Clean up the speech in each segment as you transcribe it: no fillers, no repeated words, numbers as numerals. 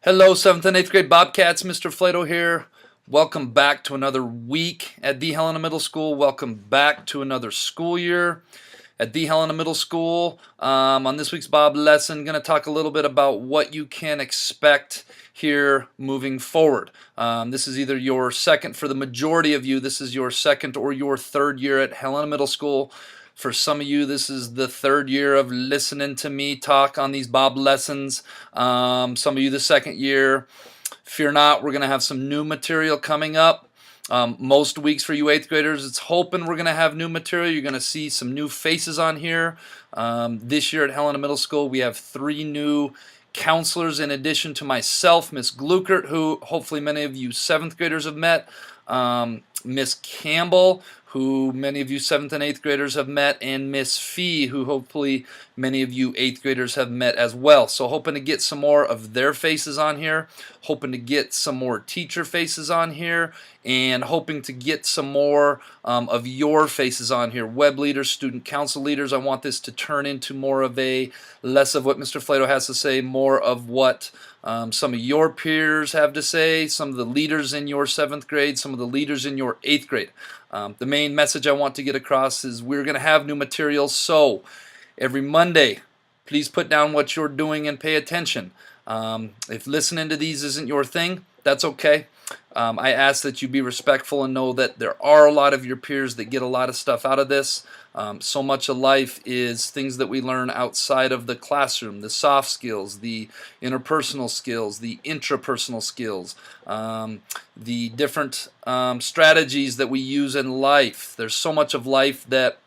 Hello, 7th and 8th grade Bobcats. Mr. Flato here. Welcome back to another week at the Helena Middle School. Welcome back to another school year at the Helena Middle School. On this week's Bob lesson, going to talk a little bit about what you can expect here moving forward. This is either your second, for the majority of you, this is your second or your third year at Helena Middle School. For some of you, this is the third year of listening to me talk on these Bob lessons. Some of you, the second year. Fear not, we're going to have some new material coming up. Most weeks for you 8th graders, it's hoping we're going to have new material. You're going to see some new faces on here. This year at Helena Middle School, we have 3 new counselors in addition to myself, Miss Glukert, who hopefully many of you 7th graders have met, Miss Campbell, who many of you 7th and 8th graders have met, and Miss Fee, who hopefully many of you 8th graders have met as well. So hoping to get some more of their faces on here, hoping to get some more teacher faces on here, and hoping to get some more of your faces on here. Web leaders, student council leaders. I want this to turn into more of a, less of what Mr. Flato has to say, more of what some of your peers have to say, some of the leaders in your 7th grade, some of the leaders in your 8th grade. The main message I want to get across is we're going to have new materials, so every Monday, please put down what you're doing and pay attention. If listening to these isn't your thing, that's okay. I ask that you be respectful and know that there are a lot of your peers that get a lot of stuff out of this. So much of life is things that we learn outside of the classroom, the soft skills, the interpersonal skills, the intrapersonal skills, the different strategies that we use in life. There's so much of life that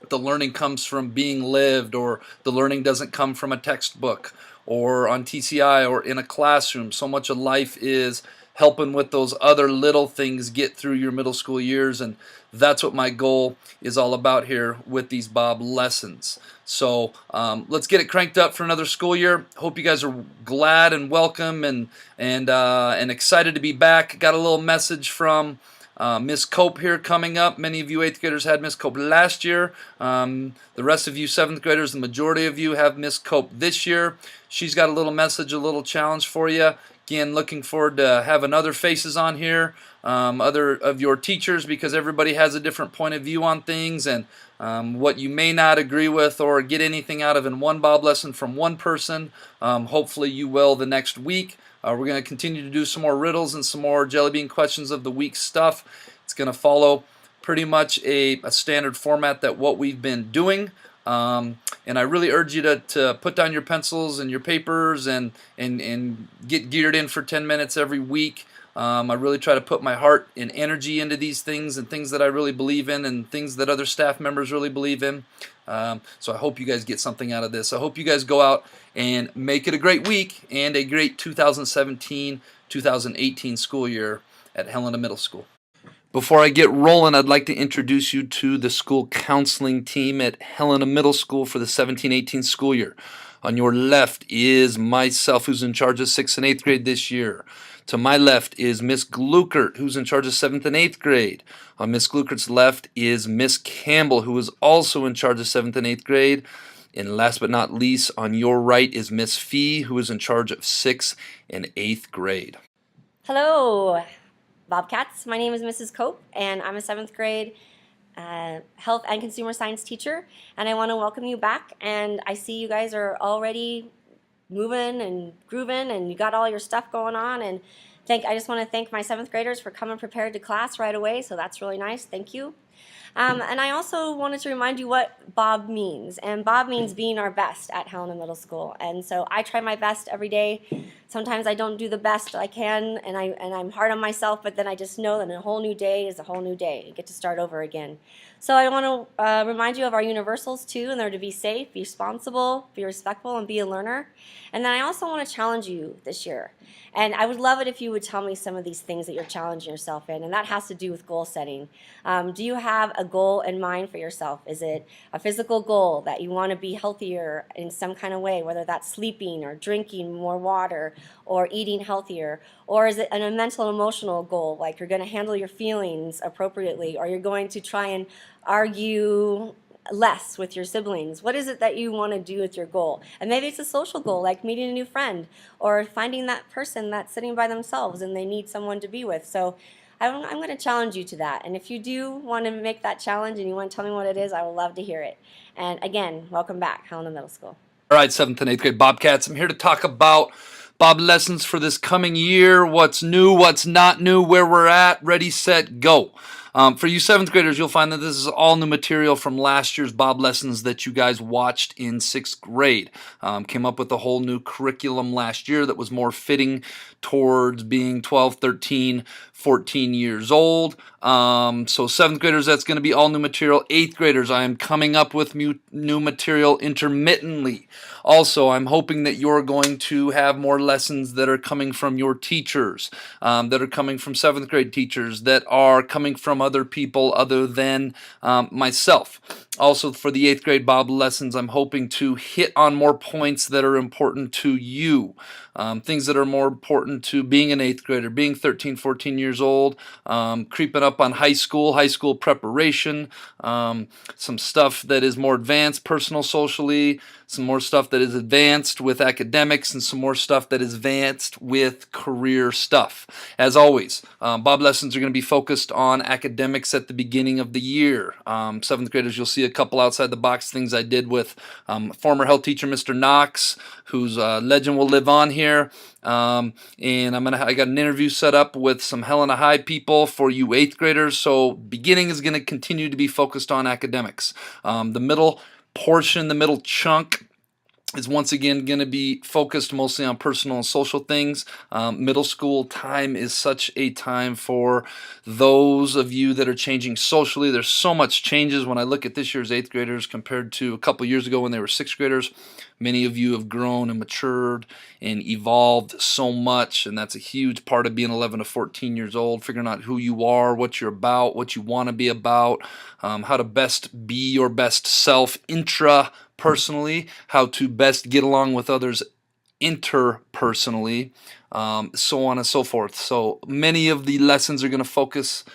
the learning comes from being lived, or the learning doesn't come from a textbook or on TCI or in a classroom. So much of life is helping with those other little things get through your middle school years, and that's what my goal is all about here with these Bob lessons. So let's get it cranked up for another school year. Hope you guys are glad and welcome and excited to be back. Got a little message from Miss Cope here coming up. Many of you 8th graders had Miss Cope last year. The rest of you 7th graders, the majority of you have Miss Cope this year. She's got a little message, a little challenge for you. Again, looking forward to having other faces on here, other of your teachers, because everybody has a different point of view on things, and what you may not agree with or get anything out of in one Bob lesson from one person, hopefully you will the next week. We're going to continue to do some more riddles and some more jelly bean questions of the week stuff. It's going to follow pretty much a standard format that what we've been doing. And I really urge you to put down your pencils and your papers and get geared in for 10 minutes every week. I really try to put my heart and energy into these things, and things that I really believe in, and things that other staff members really believe in. So I hope you guys get something out of this. I hope you guys go out and make it a great week and a great 2017-2018 school year at Helena Middle School. Before I get rolling, I'd like to introduce you to the school counseling team at Helena Middle School for the 17-18 school year. On your left is myself, who's in charge of 6th and 8th grade this year. To my left is Miss Glukert, who's in charge of 7th and 8th grade. On Miss Glukert's left is Miss Campbell, who is also in charge of 7th and 8th grade. And last but not least, on your right is Miss Fee, who is in charge of 6th and 8th grade. Hello, Bobcats. My name is Mrs. Cope, and I'm a 7th grade health and consumer science teacher, and I want to welcome you back. And I see you guys are already moving and grooving, and you got all your stuff going on, and I just want to thank my 7th graders for coming prepared to class right away, so that's really nice. Thank you. And I also wanted to remind you what Bob means. And Bob means being our best at Helena Middle School. And so I try my best every day. Sometimes I don't do the best I can, and I'm hard on myself, but then I just know that a whole new day is a whole new day. You get to start over again. So I want to remind you of our universals too, and they're to be safe, be responsible, be respectful, and be a learner. And then I also want to challenge you this year. And I would love it if you would tell me some of these things that you're challenging yourself in, and that has to do with goal setting. Do you have a goal in mind for yourself? Is it a physical goal that you want to be healthier in some kind of way, whether that's sleeping or drinking more water or eating healthier? Or is it a mental and emotional goal, like you're going to handle your feelings appropriately, or you're going to try and argue less with your siblings? What is it that you want to do with your goal? And maybe it's a social goal, like meeting a new friend or finding that person that's sitting by themselves and they need someone to be with. So I'm going to challenge you to that. And if you do want to make that challenge and you want to tell me what it is, I would love to hear it. And again, welcome back, Helena Middle School. All right, 7th and 8th grade Bobcats. I'm here to talk about Bob lessons for this coming year, what's new, what's not new, where we're at, ready, set, go. For you 7th graders, you'll find that this is all new material from last year's Bob lessons that you guys watched in 6th grade. Came up with a whole new curriculum last year that was more fitting towards being 12, 13, 14 years old. So 7th graders, that's going to be all new material. 8th graders, I am coming up with new material intermittently. Also, I'm hoping that you're going to have more lessons that are coming from your teachers, that are coming from 7th grade teachers, that are coming from other people other than myself. Also, for the 8th grade Bob lessons, I'm hoping to hit on more points that are important to you. Things that are more important to being an 8th grader, being 13, 14 years old, creeping up on high school preparation, some stuff that is more advanced personal socially, some more stuff that is advanced with academics, and some more stuff that is advanced with career stuff. As always, Bob lessons are going to be focused on academics at the beginning of the year. 7th graders, you'll see a couple outside the box things I did with former health teacher Mr. Knox, whose legend will live on here. And I got an interview set up with some Helena High people for you 8th graders. So beginning is going to continue to be focused on academics. The middle portion, the middle chunk, is once again going to be focused mostly on personal and social things. Middle school time is such a time for those of you that are changing socially. There's so much changes when I look at this year's 8th graders compared to a couple years ago when they were 6th graders. Many of you have grown and matured and evolved so much, and that's a huge part of being 11 to 14 years old, figuring out who you are, what you're about, what you want to be about, how to best be your best self intrapersonally, how to best get along with others interpersonally, so on and so forth. So many of the lessons are going to focus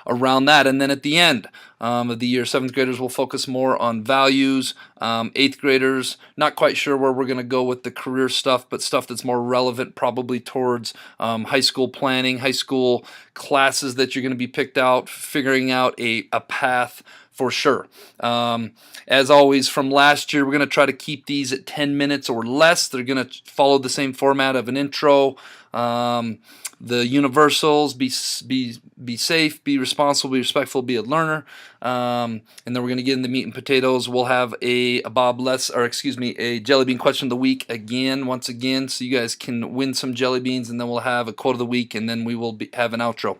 around that. And then at the end of the year, 7th graders will focus more on values. 8th graders, not quite sure where we're going to go with the career stuff, but stuff that's more relevant probably towards high school planning, high school classes that you're going to be picked out, figuring out a path for sure. As always, from last year, we're going to try to keep these at 10 minutes or less. They're going to follow the same format of an intro, the universals, be safe, be responsible, be respectful, be a learner, and then we're going to get into meat and potatoes. We'll have a jelly bean question of the week once again, so you guys can win some jelly beans, and then we'll have a quote of the week, and then we will have an outro.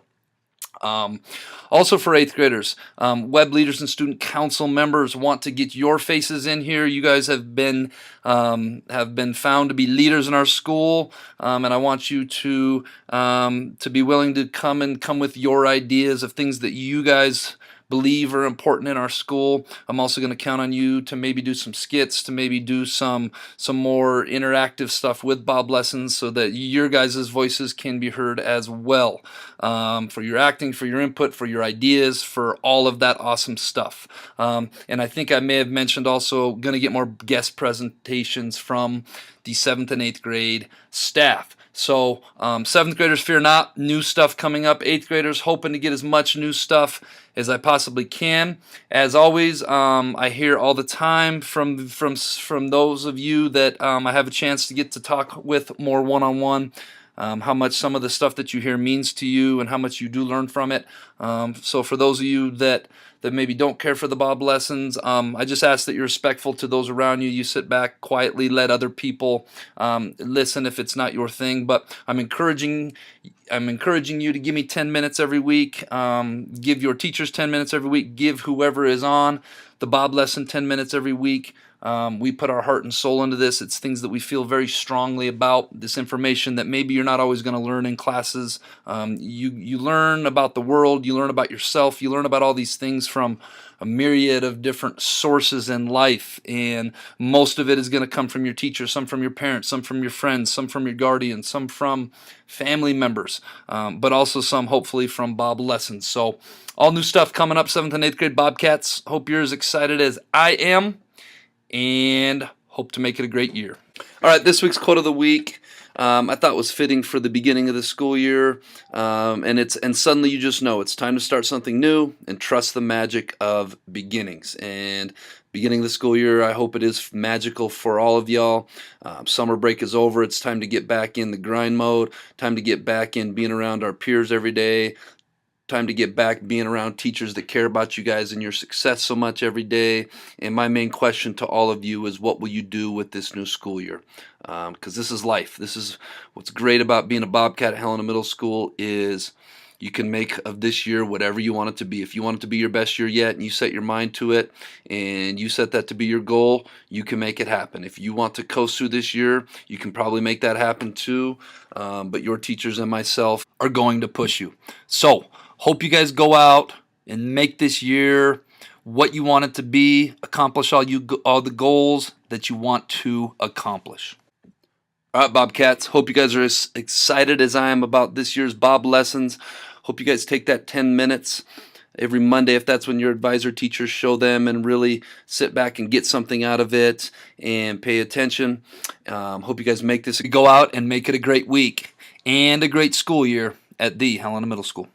Also for 8th graders, web leaders and student council members want to get your faces in here. You guys have been found to be leaders in our school, and I want you to be willing to come with your ideas of things that you guys believe are important in our school. I'm also going to count on you to maybe do some skits, to maybe do some more interactive stuff with Bob lessons so that your guys' voices can be heard as well. For your acting, for your input, for your ideas, for all of that awesome stuff. And I think I may have mentioned also going to get more guest presentations from the 7th and 8th grade staff. So 7th graders, fear not, new stuff coming up. 8th graders, hoping to get as much new stuff as I possibly can. As always, I hear all the time from those of you that I have a chance to get to talk with more one-on-one, how much some of the stuff that you hear means to you and how much you do learn from it. So for those of you that maybe don't care for the Bob lessons, I just ask that you're respectful to those around you. You sit back quietly, let other people listen if it's not your thing. But I'm encouraging you to give me 10 minutes every week. Give your teachers 10 minutes every week. Give whoever is on the Bob lesson 10 minutes every week. We put our heart and soul into this. It's things that we feel very strongly about, this information that maybe you're not always going to learn in classes. You learn about the world, you learn about yourself, you learn about all these things from a myriad of different sources in life, and most of it is going to come from your teacher, some from your parents, some from your friends, some from your guardians, some from family members, but also some hopefully from Bob Lessons. So all new stuff coming up, 7th and 8th grade Bobcats. Hope you're as excited as I am, and hope to make it a great year. All right, this week's quote of the week, I thought was fitting for the beginning of the school year, and suddenly you just know it's time to start something new and trust the magic of beginnings. And beginning of the school year, I hope it is magical for all of y'all. Summer break is over. It's time to get back in the grind mode. Time to get back in being around our peers every day. Time to get back being around teachers that care about you guys and your success so much every day. And my main question to all of you is, what will you do with this new school year? Because this is life. This is what's great about being a Bobcat at Helena Middle School, is you can make of this year whatever you want it to be. If you want it to be your best year yet and you set your mind to it and you set that to be your goal, you can make it happen. If you want to coast through this year, you can probably make that happen too. But your teachers and myself are going to push you. So hope you guys go out and make this year what you want it to be, accomplish all the goals that you want to accomplish. All right, Bobcats, hope you guys are as excited as I am about this year's Bob Lessons. Hope you guys take that 10 minutes every Monday, if that's when your advisor teachers show them, and really sit back and get something out of it and pay attention. Hope you guys make this, go out and make it a great week and a great school year at the Helena Middle School.